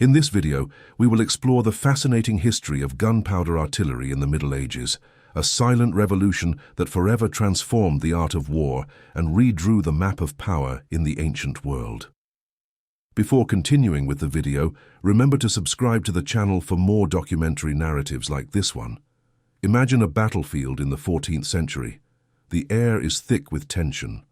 In this video, we will explore the fascinating history of gunpowder artillery in the Middle Ages, a silent revolution that forever transformed the art of war and redrew the map of power in the ancient world. Before continuing with the video, remember to subscribe to the channel for more documentary narratives like this one. Imagine a battlefield in the 14th century. The air is thick with tension.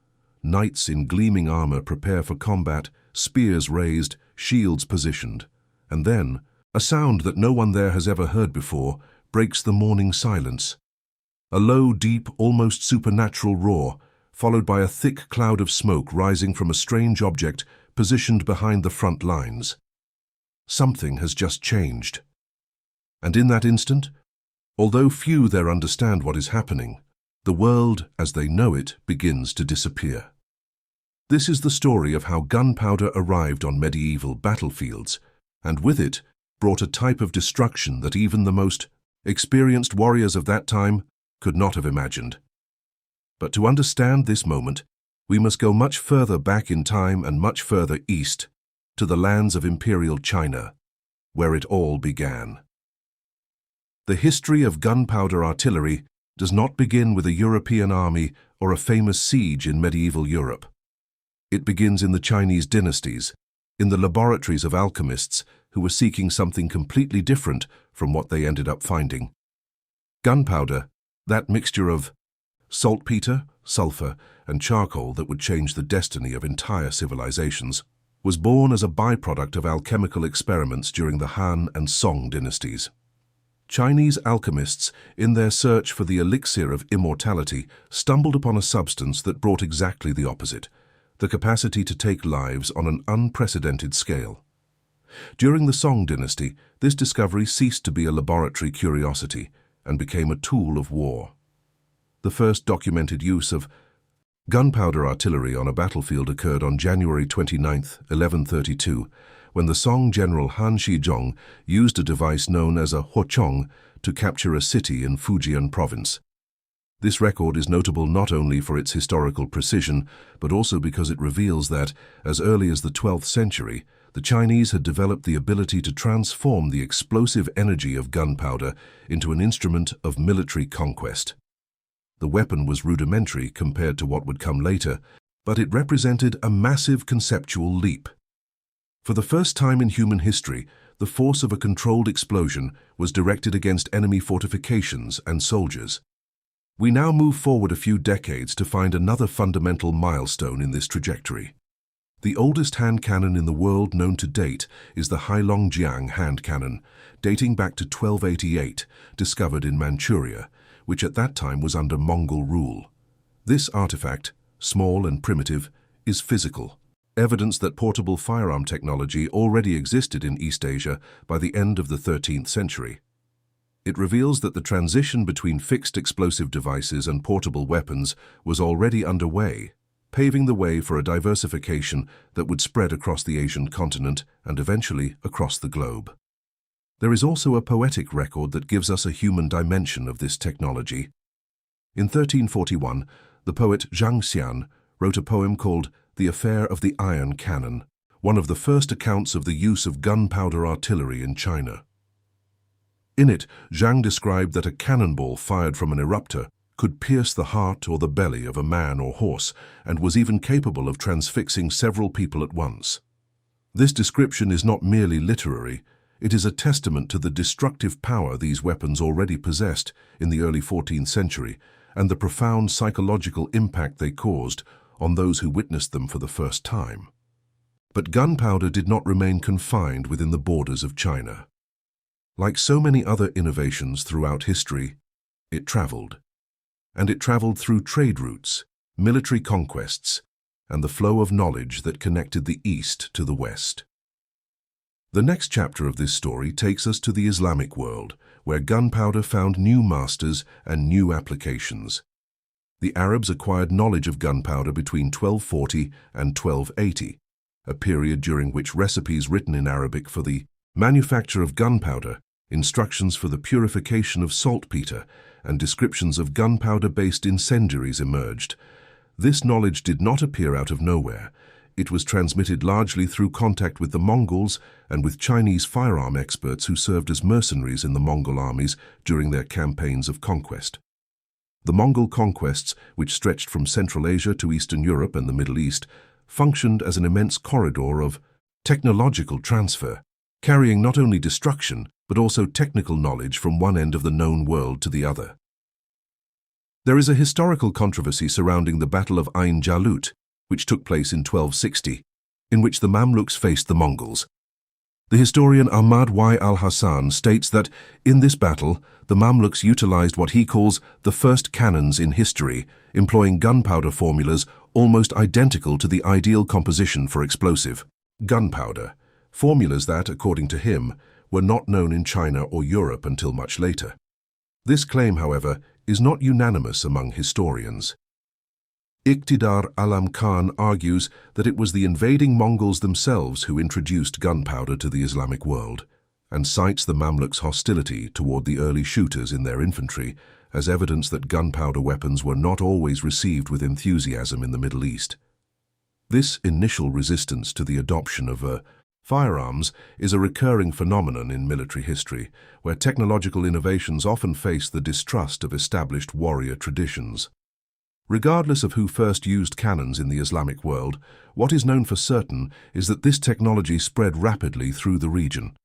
Knights in gleaming armor prepare for combat, spears raised, shields positioned. And then, a sound that no one there has ever heard before breaks the morning silence. A low, deep, almost supernatural roar, followed by a thick cloud of smoke rising from a strange object positioned behind the front lines. Something has just changed. And in that instant, although few there understand what is happening, the world, as they know it, begins to disappear. This is the story of how gunpowder arrived on medieval battlefields, and with it brought a type of destruction that even the most experienced warriors of that time could not have imagined. But to understand this moment, we must go much further back in time and much further east, to the lands of Imperial China, where it all began. The history of gunpowder artillery does not begin with a European army or a famous siege in medieval Europe. It begins in the Chinese dynasties, in the laboratories of alchemists who were seeking something completely different from what they ended up finding. Gunpowder, that mixture of saltpeter, sulfur, and charcoal that would change the destiny of entire civilizations, was born as a byproduct of alchemical experiments during the Han and Song dynasties. Chinese alchemists, in their search for the elixir of immortality, stumbled upon a substance that brought exactly the opposite: the capacity to take lives on an unprecedented scale. During the Song dynasty, this discovery ceased to be a laboratory curiosity and became a tool of war. The first documented use of gunpowder artillery on a battlefield occurred on January 29, 1132, when the Song general Han Shizhong used a device known as a huochong to capture a city in Fujian province. This record is notable not only for its historical precision, but also because it reveals that, as early as the 12th century, the Chinese had developed the ability to transform the explosive energy of gunpowder into an instrument of military conquest. The weapon was rudimentary compared to what would come later, but it represented a massive conceptual leap. For the first time in human history, the force of a controlled explosion was directed against enemy fortifications and soldiers. We now move forward a few decades to find another fundamental milestone in this trajectory. The oldest hand cannon in the world known to date is the Heilongjiang hand cannon, dating back to 1288, discovered in Manchuria, which at that time was under Mongol rule. This artifact, small and primitive, is physical, evidence that portable firearm technology already existed in East Asia by the end of the 13th century. It reveals that the transition between fixed explosive devices and portable weapons was already underway, paving the way for a diversification that would spread across the Asian continent and eventually across the globe. There is also a poetic record that gives us a human dimension of this technology. In 1341, the poet Zhang Xian wrote a poem called The Affair of the Iron Cannon, one of the first accounts of the use of gunpowder artillery in China. In it, Zhang described that a cannonball fired from an eruptor could pierce the heart or the belly of a man or horse, and was even capable of transfixing several people at once. This description is not merely literary, it is a testament to the destructive power these weapons already possessed in the early 14th century, and the profound psychological impact they caused on those who witnessed them for the first time. But gunpowder did not remain confined within the borders of China. Like so many other innovations throughout history, it traveled. And it traveled through trade routes, military conquests, and the flow of knowledge that connected the East to the West. The next chapter of this story takes us to the Islamic world, where gunpowder found new masters and new applications. The Arabs acquired knowledge of gunpowder between 1240 and 1280, a period during which recipes written in Arabic for the manufacture of gunpowder, instructions for the purification of saltpeter, and descriptions of gunpowder-based incendiaries emerged. This knowledge did not appear out of nowhere. it was transmitted largely through contact with the Mongols and with Chinese firearm experts who served as mercenaries in the Mongol armies during their campaigns of conquest. The Mongol conquests, which stretched from Central Asia to Eastern Europe and the Middle East, functioned as an immense corridor of technological transfer, carrying not only destruction but also technical knowledge from one end of the known world to the other. There is a historical controversy surrounding the Battle of Ain Jalut, which took place in 1260, in which the Mamluks faced the Mongols. The historian Ahmad Y. al-Hassan states that, in this battle, the Mamluks utilized what he calls the first cannons in history, employing gunpowder formulas almost identical to the ideal composition for explosive gunpowder, formulas that, according to him, were not known in China or Europe until much later. This claim, however, is not unanimous among historians. Iqtidar Alam Khan argues that it was the invading Mongols themselves who introduced gunpowder to the Islamic world, and cites the Mamluks' hostility toward the early shooters in their infantry as evidence that gunpowder weapons were not always received with enthusiasm in the Middle East. This initial resistance to the adoption of firearms is a recurring phenomenon in military history, where technological innovations often face the distrust of established warrior traditions. Regardless of who first used cannons in the Islamic world, what is known for certain is that this technology spread rapidly through the region.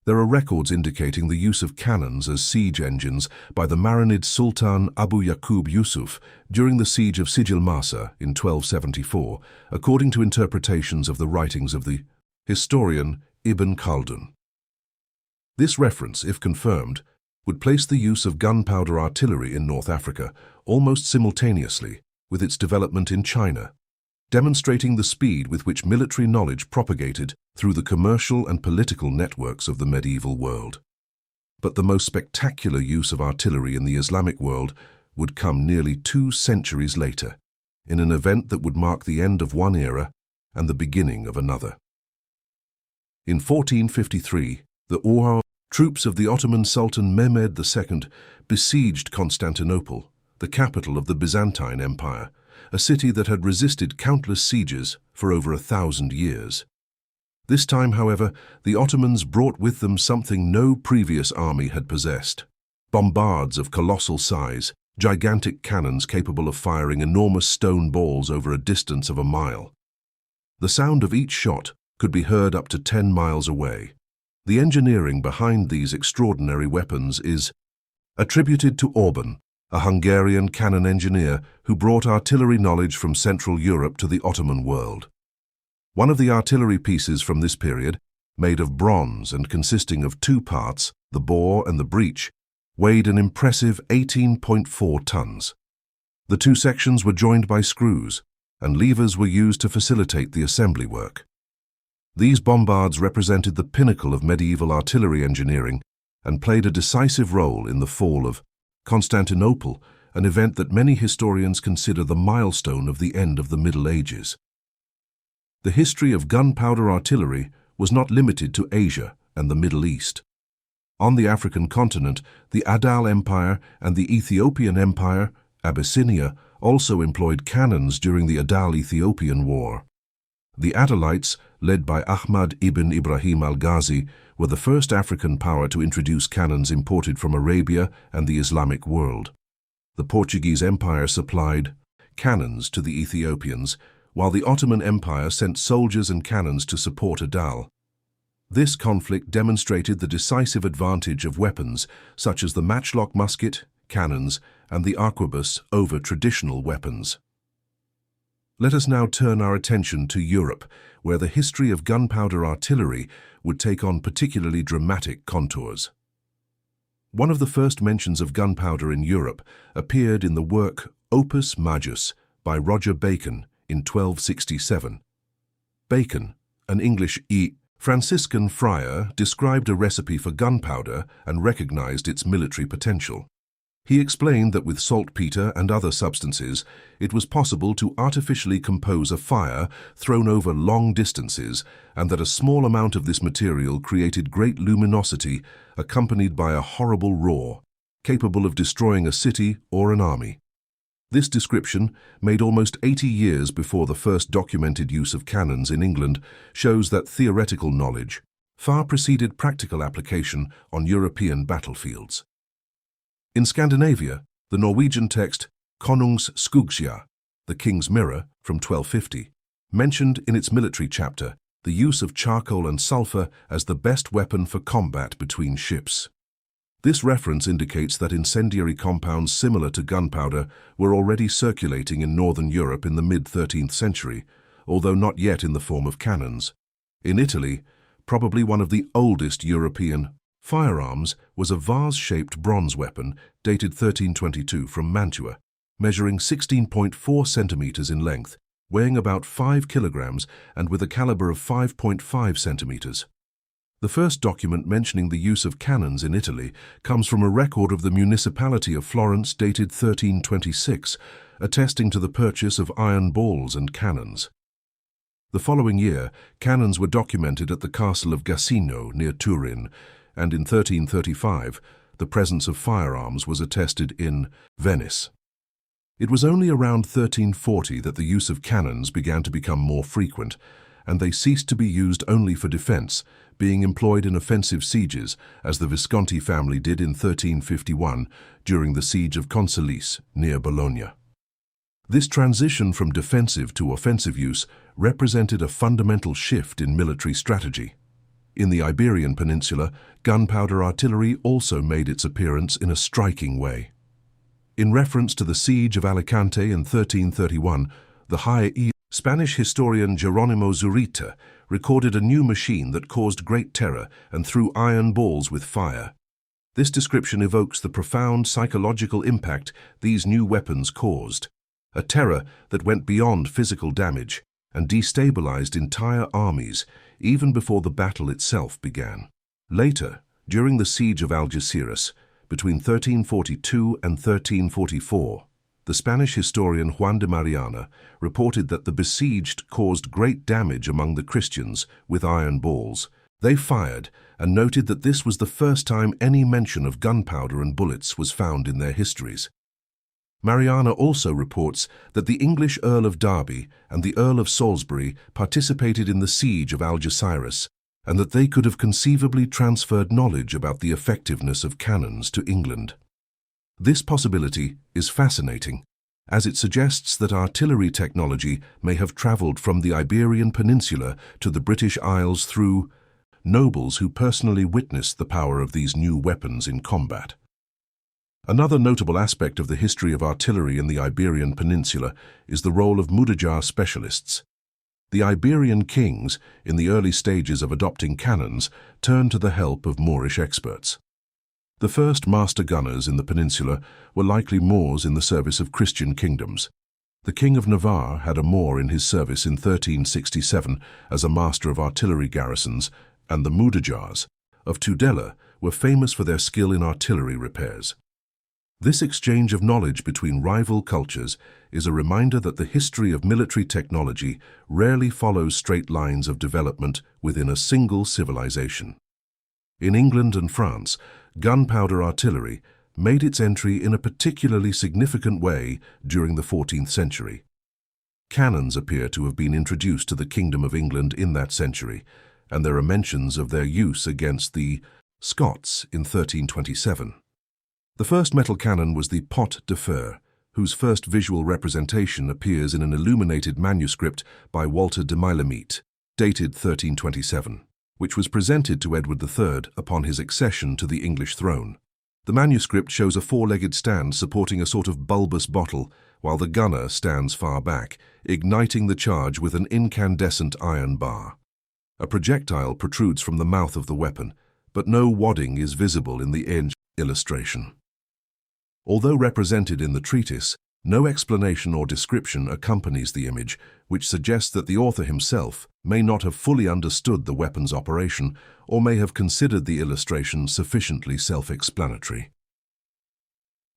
There are records indicating the use of cannons as siege engines by the Marinid Sultan Abu Yaqub Yusuf during the siege of Sijil Masa in 1274, according to interpretations of the writings of the historian Ibn Khaldun. This reference, if confirmed, would place the use of gunpowder artillery in North Africa almost simultaneously with its development in China, demonstrating the speed with which military knowledge propagated through the commercial and political networks of the medieval world. But the most spectacular use of artillery in the Islamic world would come nearly 2 centuries later, in an event that would mark the end of one era and the beginning of another. In 1453, the troops of the Ottoman Sultan Mehmed II besieged Constantinople, the capital of the Byzantine Empire, a city that had resisted countless sieges for over 1,000 years. This time, however, the Ottomans brought with them something no previous army had possessed: bombards of colossal size, gigantic cannons capable of firing enormous stone balls over a distance of a mile. The sound of each shot could be heard up to 10 miles away. The engineering behind these extraordinary weapons is attributed to Orban, a Hungarian cannon engineer who brought artillery knowledge from Central Europe to the Ottoman world. One of the artillery pieces from this period, made of bronze and consisting of 2 parts, the bore and the breech, weighed an impressive 18.4 tons. The 2 sections were joined by screws, and levers were used to facilitate the assembly work. These bombards represented the pinnacle of medieval artillery engineering and played a decisive role in the fall of Constantinople, an event that many historians consider the milestone of the end of the Middle Ages. The history of gunpowder artillery was not limited to Asia and the Middle East. On the African continent, the Adal Empire and the Ethiopian Empire, Abyssinia, also employed cannons during the Adal-Ethiopian War. The Adalites, led by Ahmad ibn Ibrahim al-Ghazi, were the first African power to introduce cannons imported from Arabia and the Islamic world. The Portuguese Empire supplied cannons to the Ethiopians, while the Ottoman Empire sent soldiers and cannons to support Adal. This conflict demonstrated the decisive advantage of weapons such as the matchlock musket, cannons, and the arquebus over traditional weapons. Let us now turn our attention to Europe, where the history of gunpowder artillery would take on particularly dramatic contours. One of the first mentions of gunpowder in Europe appeared in the work Opus Majus by Roger Bacon in 1267. Bacon, an English Franciscan friar, described a recipe for gunpowder and recognized its military potential. He explained that with saltpeter and other substances, it was possible to artificially compose a fire thrown over long distances, and that a small amount of this material created great luminosity accompanied by a horrible roar, capable of destroying a city or an army. This description, made almost 80 years before the first documented use of cannons in England, shows that theoretical knowledge far preceded practical application on European battlefields. In Scandinavia, the Norwegian text Konungs Skuggsjá, the King's Mirror, from 1250, mentioned in its military chapter the use of charcoal and sulfur as the best weapon for combat between ships. This reference indicates that incendiary compounds similar to gunpowder were already circulating in northern Europe in the mid-13th century, although not yet in the form of cannons. In Italy, probably one of the oldest European firearms was a vase-shaped bronze weapon dated 1322 from Mantua, measuring 16.4 centimeters in length, weighing about 5 kilograms and with a caliber of 5.5 centimeters. The first document mentioning the use of cannons in Italy comes from a record of the municipality of Florence dated 1326, attesting to the purchase of iron balls and cannons. The following year, cannons were documented at the castle of Gassino near Turin, and in 1335, the presence of firearms was attested in Venice. It was only around 1340 that the use of cannons began to become more frequent, and they ceased to be used only for defense, being employed in offensive sieges, as the Visconti family did in 1351 during the siege of Consolis near Bologna. This transition from defensive to offensive use represented a fundamental shift in military strategy. In the Iberian Peninsula, gunpowder artillery also made its appearance in a striking way. In reference to the siege of Alicante in 1331, the High Spanish historian Jerónimo Zurita recorded a new machine that caused great terror and threw iron balls with fire. This description evokes the profound psychological impact these new weapons caused, a terror that went beyond physical damage and destabilized entire armies even before the battle itself began. Later, during the siege of Algeciras, between 1342 and 1344, the Spanish historian Juan de Mariana reported that the besieged caused great damage among the Christians with iron balls. They fired and noted that this was the first time any mention of gunpowder and bullets was found in their histories. Mariana also reports that the English Earl of Derby and the Earl of Salisbury participated in the siege of Algeciras, and that they could have conceivably transferred knowledge about the effectiveness of cannons to England. This possibility is fascinating, as it suggests that artillery technology may have traveled from the Iberian Peninsula to the British Isles through nobles who personally witnessed the power of these new weapons in combat. Another notable aspect of the history of artillery in the Iberian Peninsula is the role of mudéjar specialists. The Iberian kings, in the early stages of adopting cannons, turned to the help of Moorish experts. The first master gunners in the peninsula were likely Moors in the service of Christian kingdoms. The King of Navarre had a Moor in his service in 1367 as a master of artillery garrisons, and the mudéjars of Tudela were famous for their skill in artillery repairs. This exchange of knowledge between rival cultures is a reminder that the history of military technology rarely follows straight lines of development within a single civilization. In England and France, gunpowder artillery made its entry in a particularly significant way during the 14th century. Cannons appear to have been introduced to the Kingdom of England in that century, and there are mentions of their use against the Scots in 1327. The first metal cannon was the pot de fer, whose first visual representation appears in an illuminated manuscript by Walter de Mailemete, dated 1327, which was presented to Edward III upon his accession to the English throne. The manuscript shows a four-legged stand supporting a sort of bulbous bottle, while the gunner stands far back, igniting the charge with an incandescent iron bar. A projectile protrudes from the mouth of the weapon, but no wadding is visible in the illustration. Although represented in the treatise, no explanation or description accompanies the image, which suggests that the author himself may not have fully understood the weapon's operation or may have considered the illustration sufficiently self-explanatory.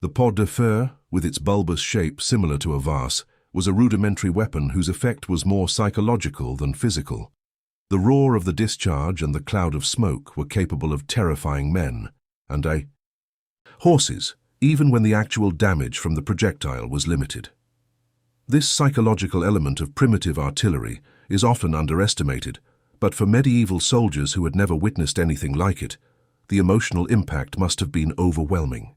The pot de fer, with its bulbous shape similar to a vase, was a rudimentary weapon whose effect was more psychological than physical. The roar of the discharge and the cloud of smoke were capable of terrifying men, and horses, even when the actual damage from the projectile was limited. This psychological element of primitive artillery is often underestimated, but for medieval soldiers who had never witnessed anything like it, the emotional impact must have been overwhelming.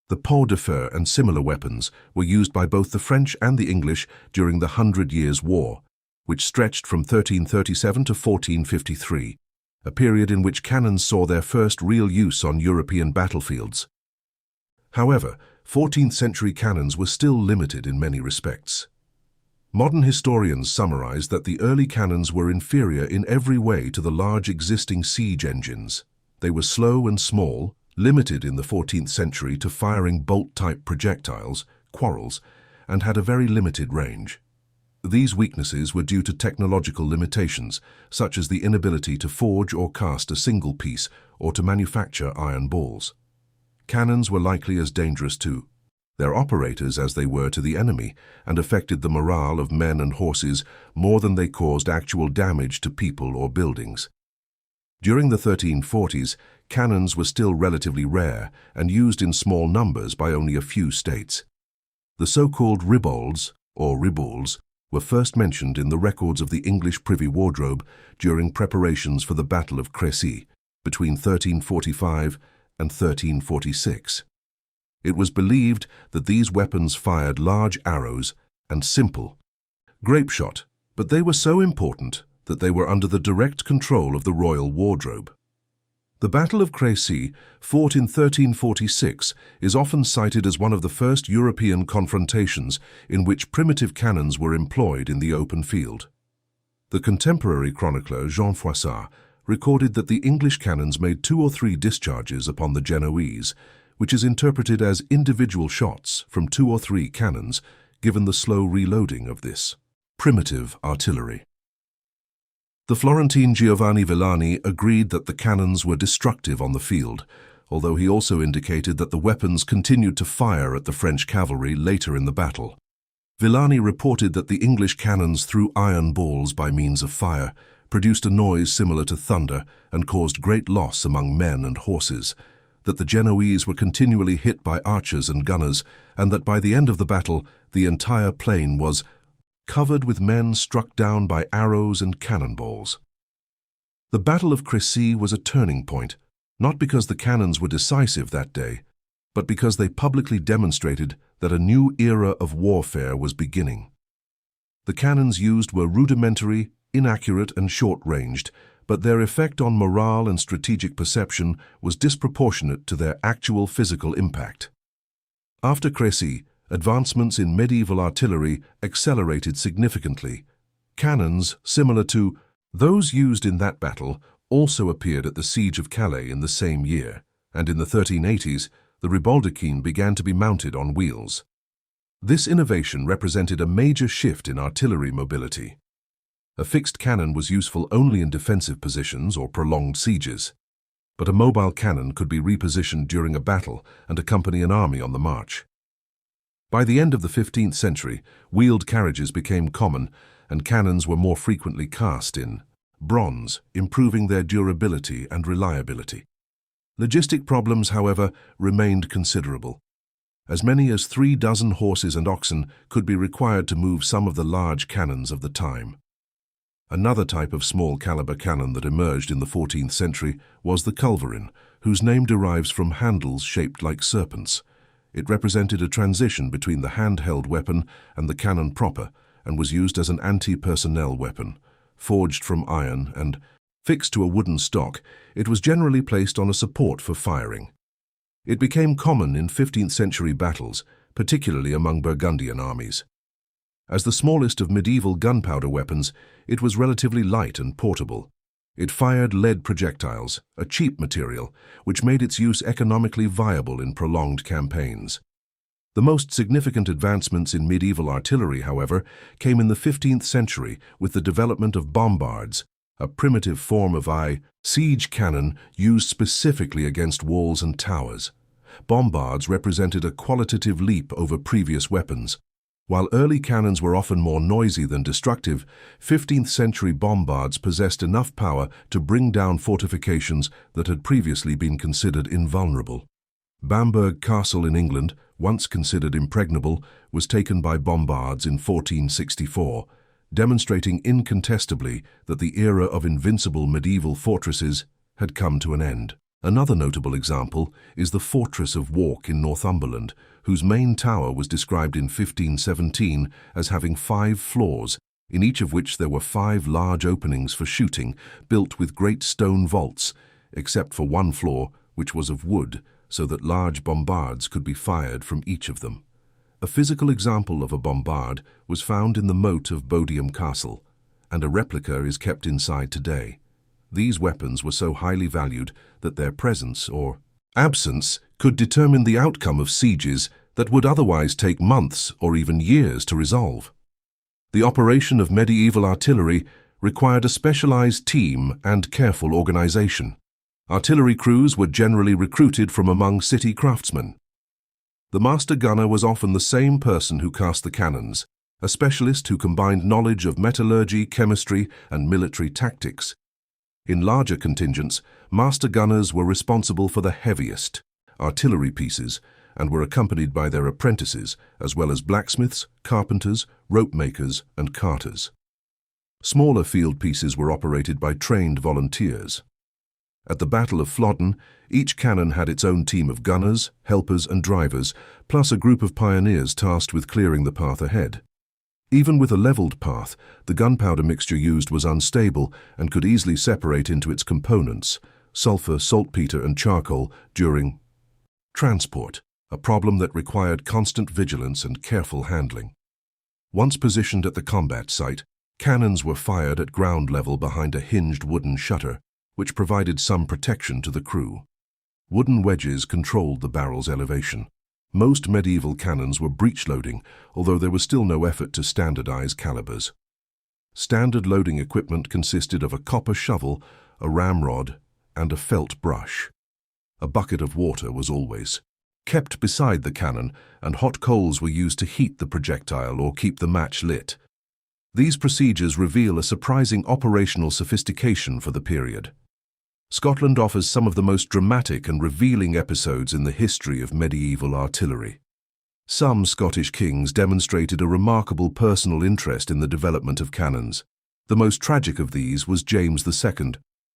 The pot de feu and similar weapons were used by both the French and the English during the 100 Years' War, which stretched from 1337 to 1453, a period in which cannons saw their first real use on European battlefields. However, 14th century cannons were still limited in many respects. Modern historians summarize that the early cannons were inferior in every way to the large existing siege engines. They were slow and small, limited in the 14th century to firing bolt-type projectiles, quarrels, and had a very limited range. These weaknesses were due to technological limitations, such as the inability to forge or cast a single piece or to manufacture iron balls. Cannons were likely as dangerous to their operators as they were to the enemy, and affected the morale of men and horses more than they caused actual damage to people or buildings. During the 1340s, cannons were still relatively rare and used in small numbers by only a few states. The so-called ribolds, or ribauls, were first mentioned in the records of the English Privy Wardrobe during preparations for the Battle of Crécy between 1345 and 1346. It was believed that these weapons fired large arrows and simple grape shot, but they were so important that they were under the direct control of the royal wardrobe. The Battle of Crécy, fought in 1346, is often cited as one of the first European confrontations in which primitive cannons were employed in the open field. The contemporary chronicler Jean Froissart recorded that the English cannons made 2 or 3 discharges upon the Genoese, which is interpreted as individual shots from 2 or 3 cannons, given the slow reloading of this primitive artillery. The Florentine Giovanni Villani agreed that the cannons were destructive on the field, although he also indicated that the weapons continued to fire at the French cavalry later in the battle. Villani reported that the English cannons threw iron balls by means of fire, produced a noise similar to thunder, and caused great loss among men and horses, that the Genoese were continually hit by archers and gunners, and that by the end of the battle, the entire plain was covered with men struck down by arrows and cannonballs. The Battle of Crécy was a turning point, not because the cannons were decisive that day, but because they publicly demonstrated that a new era of warfare was beginning. The cannons used were rudimentary, inaccurate, and short-ranged, but their effect on morale and strategic perception was disproportionate to their actual physical impact. After Crécy, advancements in medieval artillery accelerated significantly. Cannons, similar to those used in that battle, also appeared at the Siege of Calais in the same year, and in the 1380s, the ribaldachine began to be mounted on wheels. This innovation represented a major shift in artillery mobility. A fixed cannon was useful only in defensive positions or prolonged sieges, but a mobile cannon could be repositioned during a battle and accompany an army on the march. By the end of the 15th century, wheeled carriages became common, and cannons were more frequently cast in bronze, improving their durability and reliability. Logistic problems, however, remained considerable. As many as 36 horses and oxen could be required to move some of the large cannons of the time. Another type of small-caliber cannon that emerged in the 14th century was the culverin, whose name derives from handles shaped like serpents. It represented a transition between the handheld weapon and the cannon proper, and was used as an anti-personnel weapon. Forged from iron and fixed to a wooden stock, it was generally placed on a support for firing. It became common in 15th century battles, particularly among Burgundian armies. As the smallest of medieval gunpowder weapons, it was relatively light and portable. It fired lead projectiles, a cheap material, which made its use economically viable in prolonged campaigns. The most significant advancements in medieval artillery, however, came in the 15th century with the development of bombards, a primitive form of siege cannon used specifically against walls and towers. Bombards represented a qualitative leap over previous weapons. While early cannons were often more noisy than destructive, 15th century bombards possessed enough power to bring down fortifications that had previously been considered invulnerable. Bamberg Castle in England, once considered impregnable, was taken by bombards in 1464, demonstrating incontestably that the era of invincible medieval fortresses had come to an end. Another notable example is the Fortress of Wark in Northumberland, whose main tower was described in 1517 as having 5 floors, in each of which there were 5 large openings for shooting, built with great stone vaults, except for one floor, which was of wood, so that large bombards could be fired from each of them. A physical example of a bombard was found in the moat of Bodiam Castle, and a replica is kept inside today. These weapons were so highly valued that their presence or absence could determine the outcome of sieges that would otherwise take months or even years to resolve. The operation of medieval artillery required a specialized team and careful organization. Artillery crews were generally recruited from among city craftsmen. The master gunner was often the same person who cast the cannons, a specialist who combined knowledge of metallurgy, chemistry, and military tactics. In larger contingents, master gunners were responsible for the heaviest artillery pieces and were accompanied by their apprentices, as well as blacksmiths, carpenters, rope makers, and carters. Smaller field pieces were operated by trained volunteers. At the Battle of Flodden, each cannon had its own team of gunners, helpers, and drivers, plus a group of pioneers tasked with clearing the path ahead. Even with a leveled path, the gunpowder mixture used was unstable and could easily separate into its components, sulfur, saltpeter, and charcoal, during transport, a problem that required constant vigilance and careful handling. Once positioned at the combat site, cannons were fired at ground level behind a hinged wooden shutter, which provided some protection to the crew. Wooden wedges controlled the barrel's elevation. Most medieval cannons were breech-loading, although there was still no effort to standardize calibers. Standard loading equipment consisted of a copper shovel, a ramrod, and a felt brush. A bucket of water was always kept beside the cannon, and hot coals were used to heat the projectile or keep the match lit. These procedures reveal a surprising operational sophistication for the period. Scotland offers some of the most dramatic and revealing episodes in the history of medieval artillery. Some Scottish kings demonstrated a remarkable personal interest in the development of cannons. The most tragic of these was James II,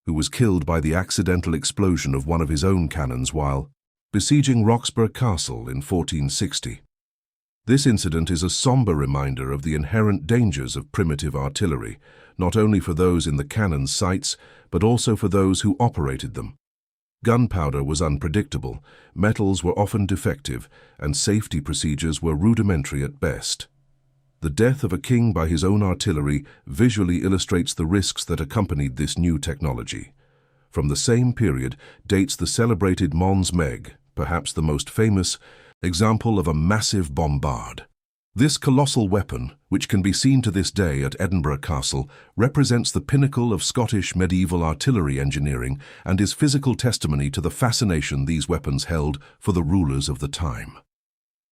who was killed by the accidental explosion of one of his own cannons while besieging Roxburgh Castle in 1460. This incident is a somber reminder of the inherent dangers of primitive artillery, not only for those in the cannon's sights, but also for those who operated them. Gunpowder was unpredictable, metals were often defective, and safety procedures were rudimentary at best. The death of a king by his own artillery visually illustrates the risks that accompanied this new technology. From the same period dates the celebrated Mons Meg, perhaps the most famous example of a massive bombard. This colossal weapon, which can be seen to this day at Edinburgh Castle, represents the pinnacle of Scottish medieval artillery engineering and is physical testimony to the fascination these weapons held for the rulers of the time.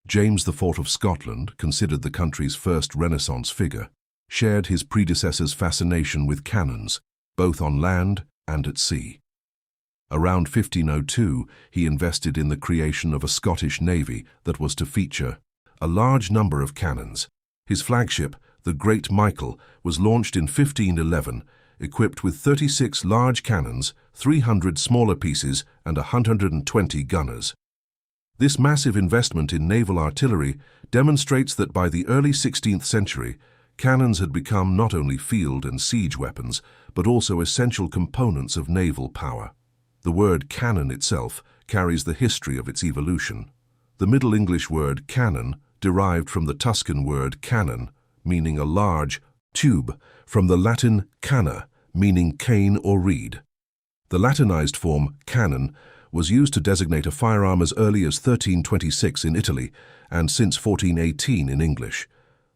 James IV of Scotland, considered the country's first Renaissance figure, shared his predecessor's fascination with cannons, both on land and at sea. Around 1502, he invested in the creation of a Scottish navy that was to feature a large number of cannons. His flagship, the Great Michael, was launched in 1511, equipped with 36 large cannons, 300 smaller pieces, and 120 gunners. This massive investment in naval artillery demonstrates that by the early 16th century, cannons had become not only field and siege weapons, but also essential components of naval power. The word cannon itself carries the history of its evolution. The Middle English word cannon derived from the Tuscan word canon, meaning a large tube, from the Latin canna, meaning cane or reed. The Latinized form cannon was used to designate a firearm as early as 1326 in Italy and since 1418 in English.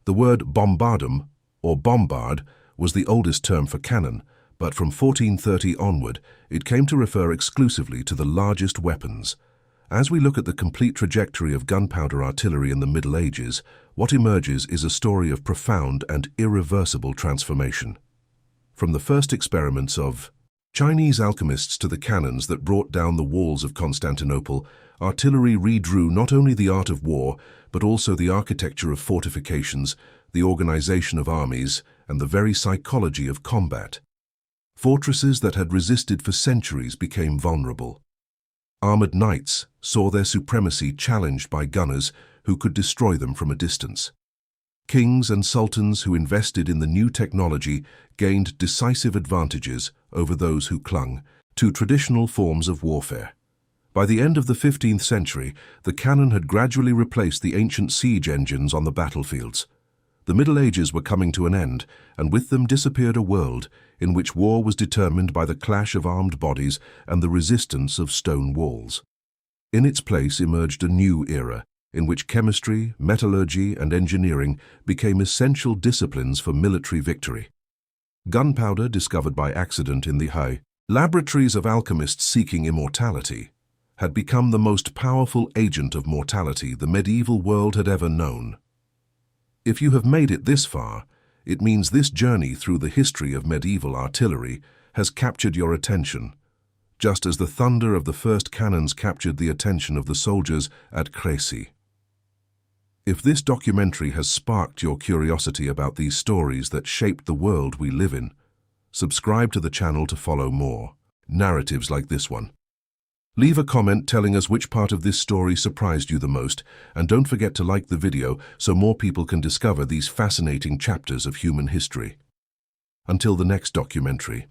The word bombardum, or bombard, was the oldest term for cannon, but from 1430 onward, it came to refer exclusively to the largest weapons. As we look at the complete trajectory of gunpowder artillery in the Middle Ages, what emerges is a story of profound and irreversible transformation. From the first experiments of Chinese alchemists to the cannons that brought down the walls of Constantinople, artillery redrew not only the art of war, but also the architecture of fortifications, the organization of armies, and the very psychology of combat. Fortresses that had resisted for centuries became vulnerable. Armored knights saw their supremacy challenged by gunners who could destroy them from a distance. Kings and sultans who invested in the new technology gained decisive advantages over those who clung to traditional forms of warfare. By the end of the 15th century, the cannon had gradually replaced the ancient siege engines on the battlefields. The Middle Ages were coming to an end, and with them disappeared a world in which war was determined by the clash of armed bodies and the resistance of stone walls. In its place emerged a new era, in which chemistry, metallurgy, and engineering became essential disciplines for military victory. Gunpowder, discovered by accident in the high laboratories of alchemists seeking immortality, had become the most powerful agent of mortality the medieval world had ever known. If you have made it this far, it means this journey through the history of medieval artillery has captured your attention, just as the thunder of the first cannons captured the attention of the soldiers at Crécy. If this documentary has sparked your curiosity about these stories that shaped the world we live in, subscribe to the channel to follow more narratives like this one. Leave a comment telling us which part of this story surprised you the most, and don't forget to like the video so more people can discover these fascinating chapters of human history. Until the next documentary.